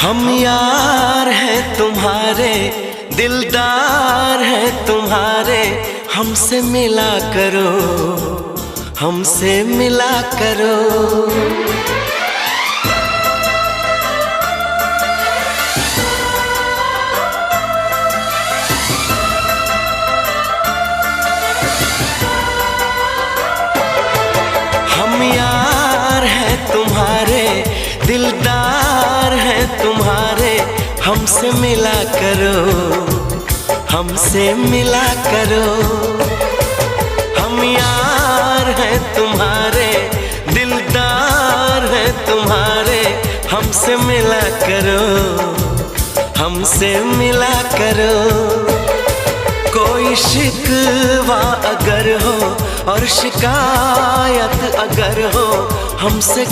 हम यार हैं तुम्हारे, दिलदार हैं तुम्हारे, हमसे मिला करो, हमसे मिला करो। हम यार हैं तुम्हारे, दिलदार हैं तुम्हारे, हमसे मिला करो, हमसे मिला करो। हम यार हैं तुम्हारे, दिलदार हैं तुम्हारे, हमसे मिला करो, हमसे मिला करो। कोई शिकवा अगर हो और शिकायत अगर हो, हमसे